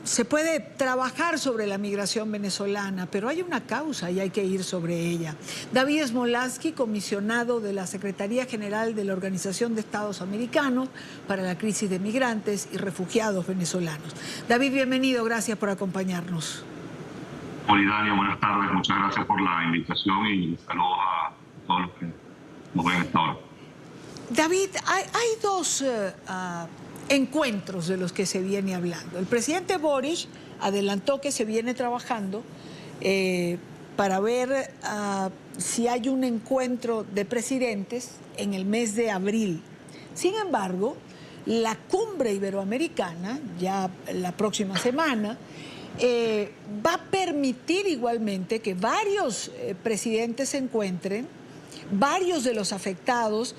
Se puede trabajar sobre la migración venezolana, pero hay una causa y hay que ir sobre ella. David Smolarsky, comisionado de la Secretaría General de la Organización de Estados Americanos para la crisis de migrantes y refugiados venezolanos. David, bienvenido, gracias por acompañarnos. Hola, Dania, buenas tardes, muchas gracias por la invitación y saludos a todos los que nos ven esta hora. David, hay dos encuentros de los que se viene hablando. El presidente Boric adelantó que se viene trabajando para ver si hay un encuentro de presidentes en el mes de abril. Sin embargo, la cumbre iberoamericana, ya la próxima semana, va a permitir igualmente que varios presidentes se encuentren, varios de los afectados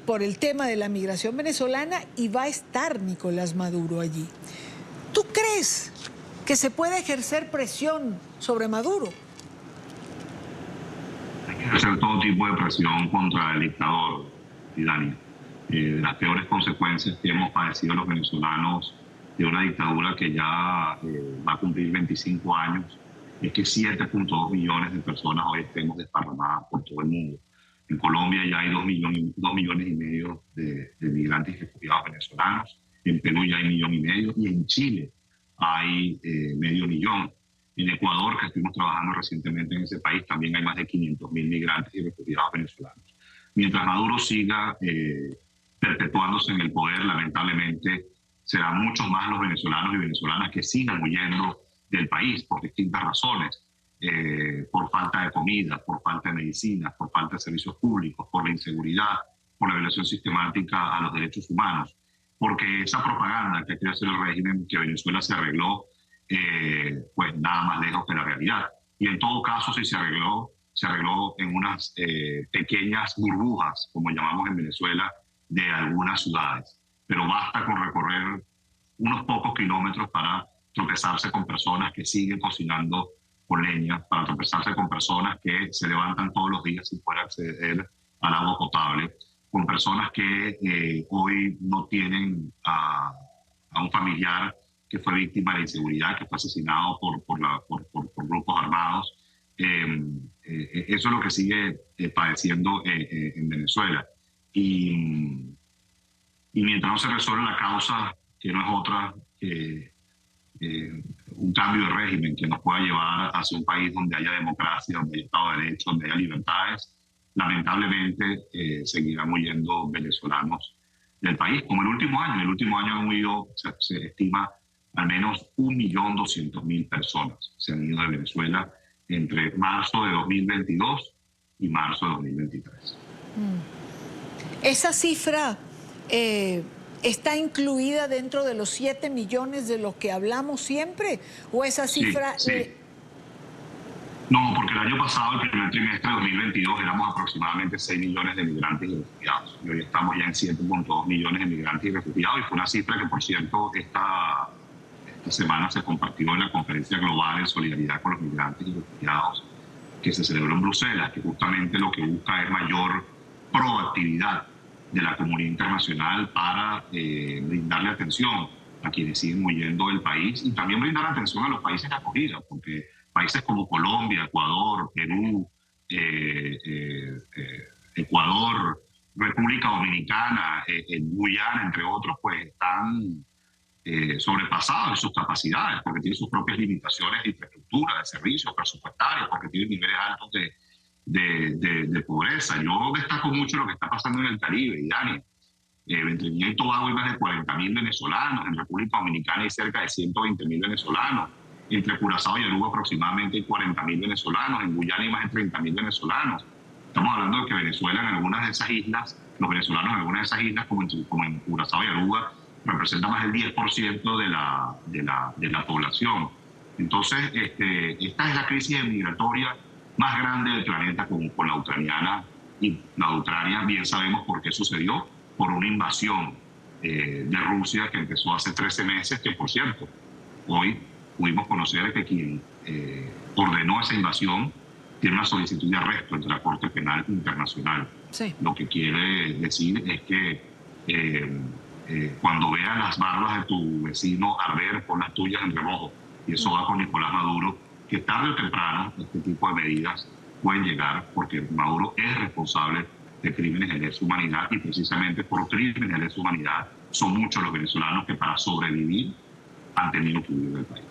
por el tema de la migración venezolana, y va a estar Nicolás Maduro allí. ¿Tú crees que se puede ejercer presión sobre Maduro? Hay que ejercer todo tipo de presión contra el dictador, Dani. Las peores consecuencias que hemos padecido los venezolanos de una dictadura que ya va a cumplir 25 años es que 7.2 millones de personas hoy estemos desparramadas por todo el mundo. En Colombia ya hay 2 millones y medio de migrantes y refugiados venezolanos. En Perú ya hay 1,5 millones y en Chile hay 500,000. En Ecuador, que estuvimos trabajando recientemente en ese país, también hay más de 500,000 migrantes y refugiados venezolanos. Mientras Maduro siga perpetuándose en el poder, lamentablemente serán muchos más los venezolanos y venezolanas que sigan huyendo del país por distintas razones. Por falta de comida, por falta de medicinas, por falta de servicios públicos, por la inseguridad, por la violación sistemática a los derechos humanos. Porque esa propaganda que quiere hacer el régimen que Venezuela se arregló, pues nada más lejos de la realidad. Y en todo caso, si se arregló en unas pequeñas burbujas, como llamamos en Venezuela, de algunas ciudades. Pero basta con recorrer unos pocos kilómetros para tropezarse con personas que siguen cocinando con leña, para tropezarse con personas que se levantan todos los días sin poder acceder al agua potable, con personas que hoy no tienen a un familiar que fue víctima de inseguridad, que fue asesinado por grupos armados. Eso es lo que sigue padeciendo en Venezuela. Y mientras no se resuelve la causa, que no es otra que un cambio de régimen que nos pueda llevar hacia un país donde haya democracia, donde haya Estado de Derecho, donde haya libertades, lamentablemente seguirán huyendo venezolanos del país, como el último año. En el último año han huido, se estima, al menos 1.200.000 personas se han ido de Venezuela entre marzo de 2022 y marzo de 2023. Esa cifra ¿está incluida dentro de los 7 millones de los que hablamos siempre? ¿O esa cifra...? Sí. No, porque el año pasado, el primer trimestre de 2022, éramos aproximadamente 6 millones de migrantes y refugiados. Y hoy estamos ya en 7.2 millones de migrantes y refugiados. Y fue una cifra que, por cierto, esta semana se compartió en la Conferencia Global en Solidaridad con los Migrantes y Refugiados, que se celebró en Bruselas, que justamente lo que busca es mayor proactividad de la comunidad internacional para brindarle atención a quienes siguen huyendo del país y también brindar atención a los países de acogida, porque países como Colombia, Ecuador, Perú, Ecuador, República Dominicana, Guyana, entre otros, pues están sobrepasados en sus capacidades, porque tienen sus propias limitaciones de infraestructura, de servicios presupuestarios, porque tienen niveles altos de pobreza. Yo destaco mucho lo que está pasando en el Caribe, y Dani. En Trinidad y Tobago hay más de 40.000 venezolanos, en República Dominicana hay cerca de 120.000 venezolanos, entre Curazao y Aruba aproximadamente hay 40.000 venezolanos, en Guyana hay más de 30.000 venezolanos. Estamos hablando de que Venezuela en algunas de esas islas, los venezolanos en algunas de esas islas, como en Curazao y Aruba, representa más del 10% de la población. Entonces, esta es la crisis migratoria más grande del planeta con la ucraniana, y la Ucrania bien sabemos por qué sucedió, por una invasión de Rusia que empezó hace 13 meses, que por cierto, hoy pudimos conocer que quien ordenó esa invasión tiene una solicitud de arresto ante la Corte Penal Internacional. Sí. Lo que quiere decir es que Cuando veas las barbas de tu vecino arder, pon las tuyas en remojo. Y eso va con Nicolás Maduro, que tarde o temprano este tipo de medidas pueden llegar, porque Maduro es responsable de crímenes de lesa humanidad, y precisamente por crímenes de lesa humanidad son muchos los venezolanos que para sobrevivir han tenido que huir del país.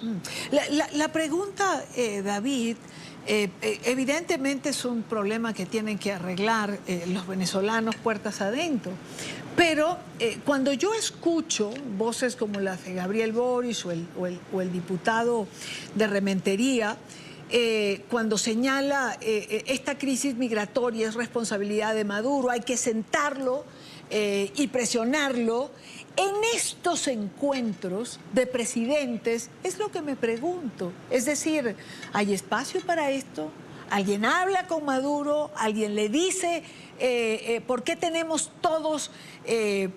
La pregunta, David, evidentemente es un problema que tienen que arreglar los venezolanos puertas adentro, pero cuando yo escucho voces como las de Gabriel Boric o el diputado de Rementería, cuando señala esta crisis migratoria es responsabilidad de Maduro, hay que sentarlo y presionarlo. En estos encuentros de presidentes es lo que me pregunto. Es decir, ¿hay espacio para esto? ¿Alguien habla con Maduro? ¿Alguien le dice por qué tenemos todos que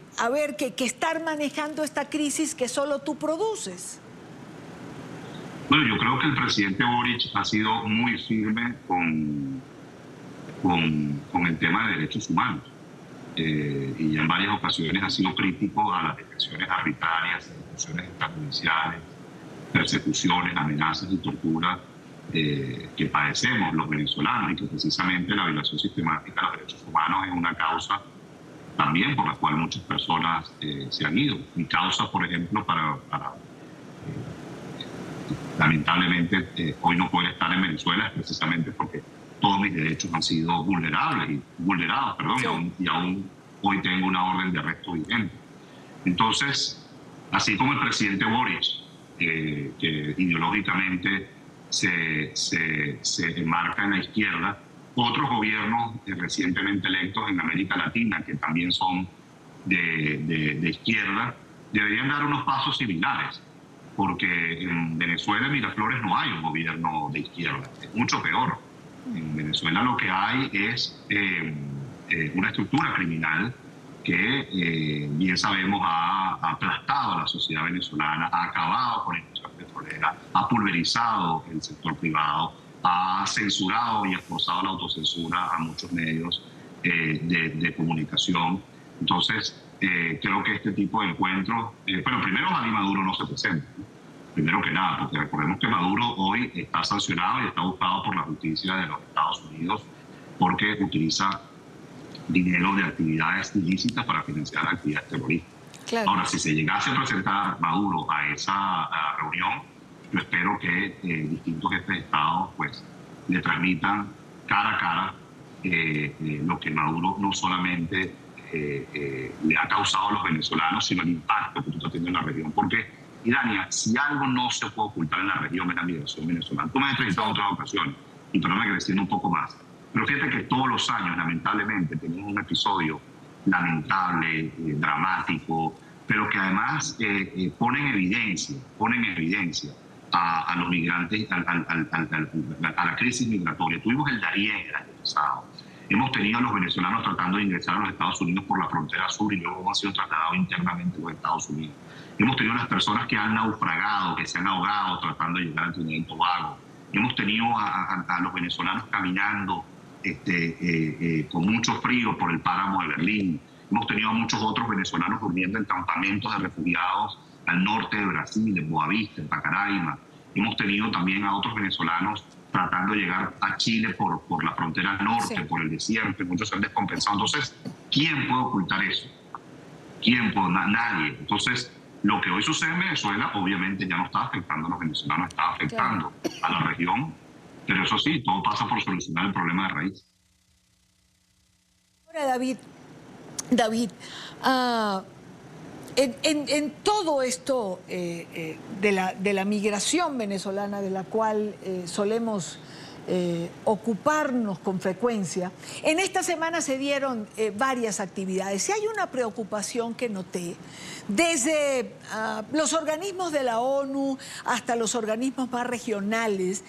estar manejando esta crisis que solo tú produces? Bueno, yo creo que el presidente Boric ha sido muy firme con el tema de derechos humanos. Y en varias ocasiones ha sido crítico a las detenciones arbitrarias, ejecuciones extrajudiciales, persecuciones, amenazas y torturas que padecemos los venezolanos, y que precisamente la violación sistemática de los derechos humanos es una causa también por la cual muchas personas se han ido. Mi causa, por ejemplo, lamentablemente hoy no puedo estar en Venezuela es precisamente porque todos mis derechos han sido vulnerados, sí. y aún hoy tengo una orden de arresto vigente. Entonces, así como el presidente Boric, que ideológicamente se enmarca en la izquierda, otros gobiernos recientemente electos en América Latina, que también son de izquierda, deberían dar unos pasos similares, porque en Venezuela, en Miraflores, no hay un gobierno de izquierda, es mucho peor. En Venezuela lo que hay es una estructura criminal que, bien sabemos, ha aplastado a la sociedad venezolana, ha acabado con la industria petrolera, ha pulverizado el sector privado, ha censurado y esforzado la autocensura a muchos medios de comunicación. Entonces, creo que este tipo de encuentros, bueno, primero Jaime Maduro no se presenta, ¿no? Primero que nada, porque recordemos que Maduro hoy está sancionado y está buscado por la justicia de los Estados Unidos porque utiliza dinero de actividades ilícitas para financiar actividades terroristas. Claro. Ahora, si se llegase a presentar Maduro a esa reunión, yo espero que distintos jefes de Estado pues, le transmitan cara a cara lo que Maduro no solamente le ha causado a los venezolanos, sino el impacto que tú estás teniendo en la región. Porque, Idania, si algo no se puede ocultar en la región es la migración venezolana. Tú me has entrevistado en otras ocasiones, y perdóname que descienda un poco más. Pero fíjate que todos los años, lamentablemente, tenemos un episodio lamentable, dramático, pero que además pone en evidencia a los migrantes, a la crisis migratoria. Tuvimos el Darién el año pasado. Hemos tenido a los venezolanos tratando de ingresar a los Estados Unidos por la frontera sur y luego han sido trasladados internamente a los Estados Unidos. Hemos tenido las personas que han naufragado, que se han ahogado tratando de llegar al Trinidad y Tobago. Hemos tenido a los venezolanos caminando con mucho frío por el páramo de Berlín. Hemos tenido a muchos otros venezolanos durmiendo en campamentos de refugiados al norte de Brasil, en Boavista, en Pacaraima. Hemos tenido también a otros venezolanos tratando de llegar a Chile por la frontera norte, sí, por el desierto, y muchos se han descompensado. Entonces, ¿quién puede ocultar eso? ¿Quién puede? Nadie. Entonces, lo que hoy sucede en Venezuela, obviamente ya no está afectando a los venezolanos, está afectando a la región, pero eso sí, todo pasa por solucionar el problema de raíz. Ahora, David, en todo esto de la migración venezolana, de la cual solemos ocuparnos con frecuencia, en esta semana se dieron varias actividades. Y hay una preocupación que noté, desde los organismos de la ONU hasta los organismos más regionales,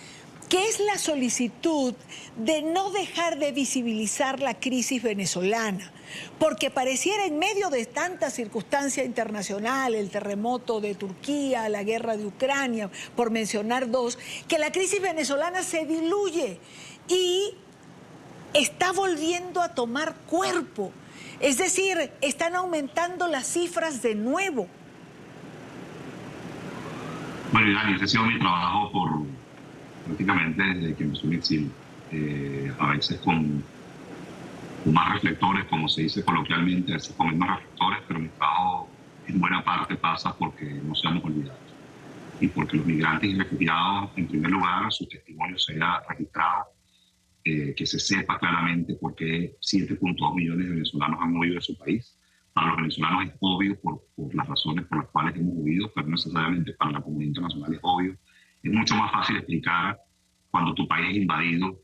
que es la solicitud de no dejar de visibilizar la crisis venezolana, porque pareciera en medio de tanta circunstancia internacional, el terremoto de Turquía, la guerra de Ucrania, por mencionar dos, que la crisis venezolana se diluye y está volviendo a tomar cuerpo. Es decir, están aumentando las cifras de nuevo. Bueno, Dani, ese ha sido mi trabajo prácticamente desde que empezó mi exilio. A veces con más reflectores, como se dice coloquialmente, a veces con menos reflectores, pero mi trabajo en buena parte pasa porque no seamos olvidados y porque los migrantes y refugiados, en primer lugar, su testimonio sea registrado, que se sepa claramente por qué 7.2 millones de venezolanos han huido de su país. Para los venezolanos es obvio por las razones por las cuales hemos huido, pero no necesariamente para la comunidad internacional es obvio. Es mucho más fácil explicar cuando tu país es invadido,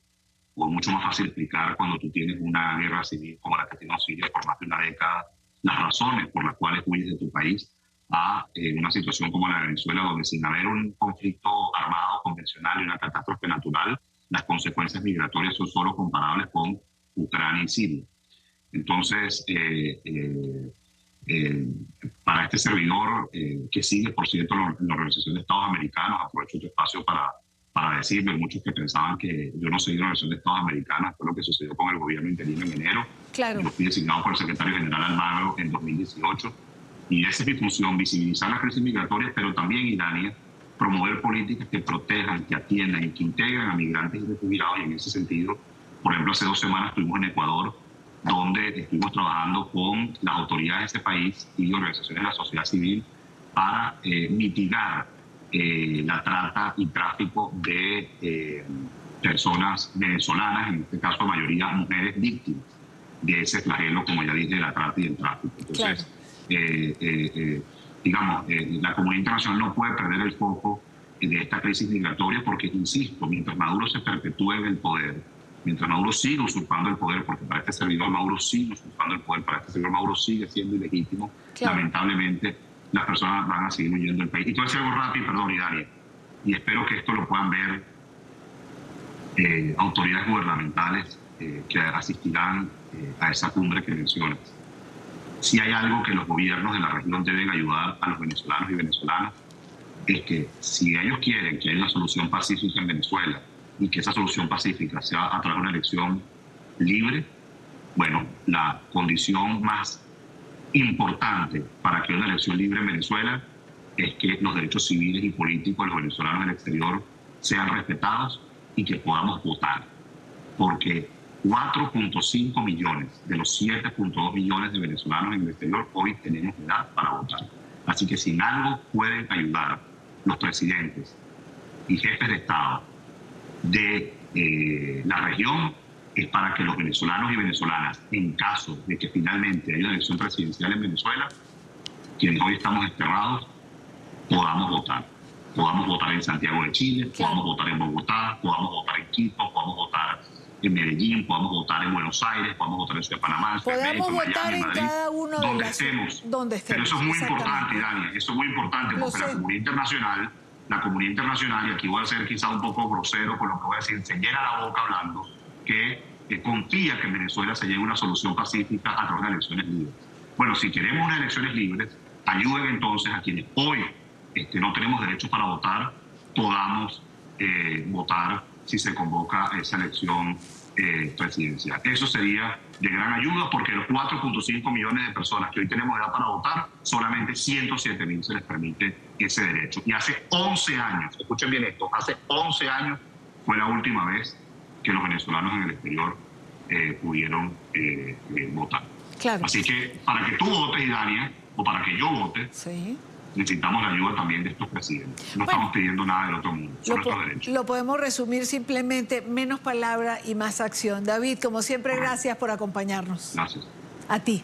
o es mucho más fácil explicar cuando tú tienes una guerra civil como la que tiene Siria por más de una década, las razones por las cuales huyes de tu país, a una situación como la de Venezuela, donde sin haber un conflicto armado convencional y una catástrofe natural, las consecuencias migratorias son solo comparables con Ucrania y Siria. Entonces, para este servidor, que sigue, por cierto, en la Organización de Estados Americanos, aprovecho este espacio para decirle, muchos que pensaban que yo no seguí la Organización de Estados Americanos, fue lo que sucedió con el gobierno interino en enero. Claro. Yo fui designado por el secretario general Almagro en 2018, y esa es mi función, visibilizar la crisis migratoria, pero también, Irania, promover políticas que protejan, que atiendan y que integren a migrantes y refugiados. Y en ese sentido, por ejemplo, hace 2 semanas estuvimos en Ecuador, donde estuvimos trabajando con las autoridades de ese país y organizaciones de la sociedad civil para mitigar la trata y tráfico de personas venezolanas, en este caso la mayoría mujeres víctimas de ese flagelo, como ya dije, de la trata y el tráfico. Entonces, digamos, la comunidad internacional no puede perder el foco de esta crisis migratoria porque, insisto, mientras Maduro se perpetúe en el poder, mientras Maduro siga usurpando el poder, porque para este servidor Maduro sigue usurpando el poder, para este servidor Maduro sigue siendo ilegítimo, claro, lamentablemente las personas van a seguir huyendo del país. Y todo es algo rápido, perdón, Idalia, y espero que esto lo puedan ver autoridades gubernamentales que asistirán a esa cumbre que mencionas. Si hay algo que los gobiernos de la región deben ayudar a los venezolanos y venezolanas, es que si ellos quieren que haya una solución pacífica en Venezuela y que esa solución pacífica sea a través de una elección libre, bueno, la condición más importante para que haya una elección libre en Venezuela es que los derechos civiles y políticos de los venezolanos en el exterior sean respetados y que podamos votar. Porque 4.5 millones de los 7.2 millones de venezolanos en el exterior hoy tenemos edad para votar. Así que si en algo pueden ayudar los presidentes y jefes de Estado de la región, es para que los venezolanos y venezolanas, en caso de que finalmente haya una elección presidencial en Venezuela, quienes hoy estamos desterrados, podamos votar. Podamos votar en Santiago de Chile, podamos votar en Bogotá, podamos votar en Quito, podamos votar en Medellín, podamos votar en Buenos Aires, podamos votar en Ciudad de Panamá, en podemos México, votar Miami, en Madrid, cada uno de donde las estemos. donde estemos. Pero eso es muy importante, Dani, eso es muy importante porque la comunidad internacional, y aquí voy a ser quizá un poco grosero con lo que voy a decir, se llena la boca hablando que confía que en Venezuela se llegue a una solución pacífica a través de elecciones libres. Bueno, si queremos unas elecciones libres, ayuden entonces a quienes hoy no tenemos derechos para votar, podamos votar si se convoca esa elección presidencial. Eso sería de gran ayuda porque los 4.5 millones de personas que hoy tenemos edad para votar, solamente 107.000 se les permite ese derecho. Y hace 11 años, escuchen bien esto, hace 11 años fue la última vez que los venezolanos en el exterior pudieron votar. Claro. Así que para que tú votes, Idania, o para que yo vote, sí, necesitamos la ayuda también de estos presidentes. No estamos pidiendo nada del otro mundo, son nuestros derechos. Lo podemos resumir simplemente, menos palabra y más acción. David, como siempre, gracias por acompañarnos. Gracias. A ti.